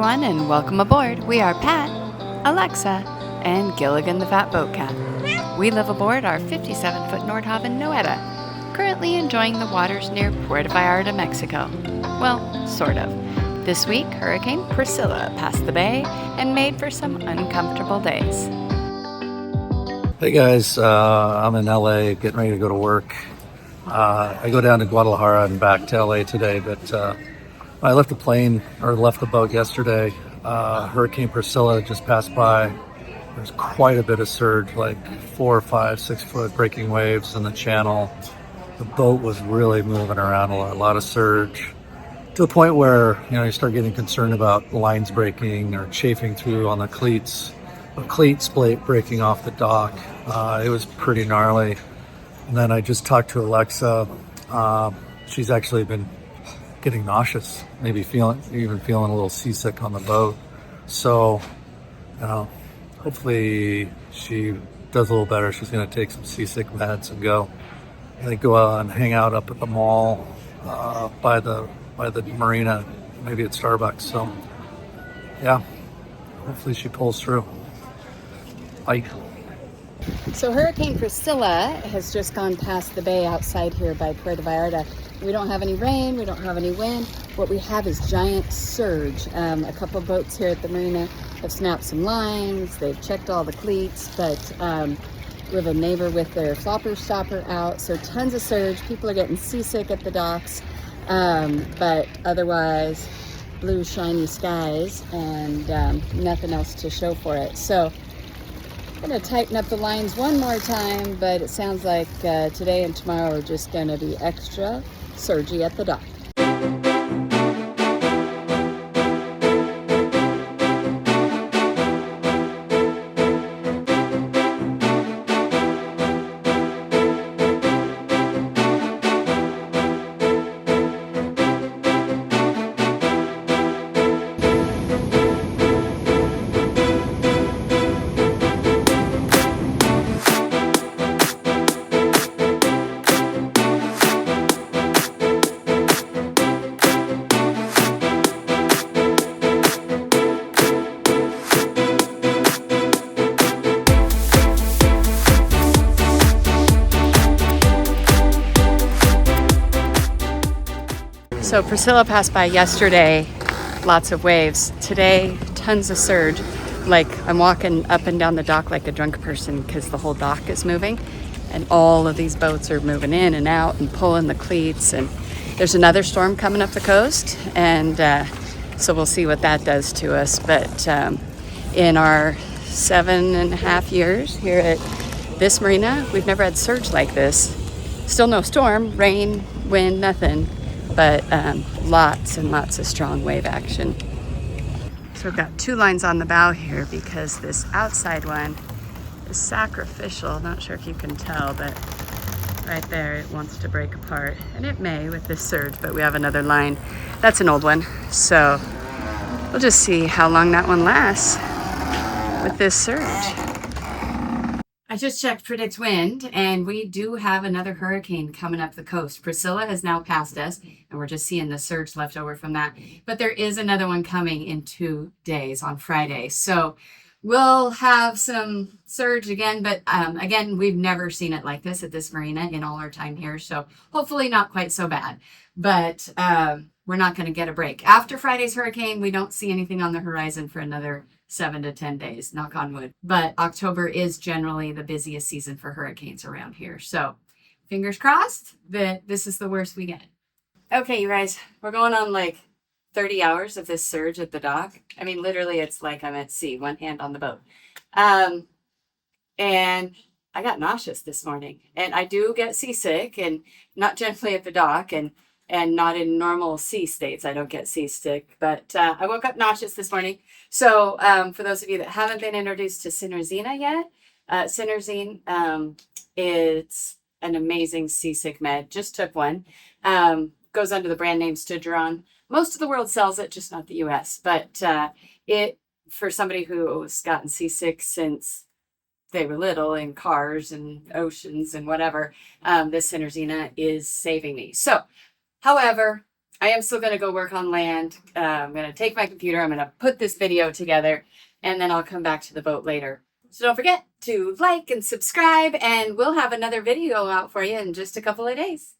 everyone, and welcome aboard. We are Pat, Alexa, and Gilligan the Fat Boat Cat. We live aboard our 57-foot Nordhavn Noeta, currently enjoying the waters near Puerto Vallarta, Mexico. Well, sort of. This week, Hurricane Priscilla passed the bay and made for some uncomfortable days. Hey guys, I'm in LA getting ready to go to work. I go down to Guadalajara and back to LA today, but I left the boat yesterday. Hurricane Priscilla just passed by. There's quite a bit of surge, like 4, 5, 6 foot breaking waves in the channel. The boat was really moving around a lot of surge to the point where, you start getting concerned about lines breaking or chafing through on the cleats, a cleat split breaking off the dock. It was pretty gnarly. And then I just talked to Alexa. She's actually been getting nauseous, maybe feeling a little seasick on the boat. So, hopefully she does a little better. She's going to take some seasick meds and go. I think go out and hang out up at the mall by the marina, maybe at Starbucks. So, yeah, hopefully she pulls through. Bye. So Hurricane Priscilla has just gone past the bay outside here by Puerto Vallarta. We don't have any rain, we don't have any wind. What we have is giant surge. A couple of boats here at the marina have snapped some lines, they've checked all the cleats, but we have a neighbor with their flopper stopper out, so tons of surge. People are getting seasick at the docks, but otherwise blue shiny skies and nothing else to show for it. So I'm going to tighten up the lines one more time, but it sounds like today and tomorrow are just going to be extra surgy at the dock. So Priscilla passed by yesterday, lots of waves. Today, tons of surge. Like I'm walking up and down the dock like a drunk person because the whole dock is moving and all of these boats are moving in and out and pulling the cleats. And there's another storm coming up the coast, and so we'll see what that does to us. But in our 7.5 years here at this marina, we've never had surge like this. Still no storm, rain, wind, nothing. But lots and lots of strong wave action. So we've got 2 lines on the bow here because this outside one is sacrificial. Not sure if you can tell, but right there it wants to break apart. And it may with this surge, but we have another line. That's an old one. So we'll just see how long that one lasts with this surge. I just checked Predict Wind, and we do have another hurricane coming up the coast. Priscilla has now passed us, and we're just seeing the surge left over from that. But there is another one coming in 2 days on Friday. So we'll have some surge again, but again, we've never seen it like this at this marina in all our time here. So hopefully not quite so bad, but we're not going to get a break. After Friday's hurricane, we don't see anything on the horizon for another 7 to 10 days, knock on wood. But October is generally the busiest season for hurricanes around here. So fingers crossed that this is the worst we get. Okay, you guys, we're going on like 30 hours of this surge at the dock. I mean, literally, it's like I'm at sea, one hand on the boat. And I got nauseous this morning. And I do get seasick, and not generally at the dock, and not in normal sea states. I don't get seasick, but I woke up nauseous this morning. So for those of you that haven't been introduced to Synerzina yet, Synerzine, it's an amazing seasick med. Just took one. Goes under the brand name Stidgeron. Most of the world sells it, just not the US. But it, for somebody who's gotten seasick since they were little in cars and oceans and whatever, this Synerzina is saving me. So, however, I am still going to go work on land. I'm going to take my computer. I'm going to put this video together, and then I'll come back to the boat later. So don't forget to like and subscribe, and we'll have another video out for you in just a couple of days.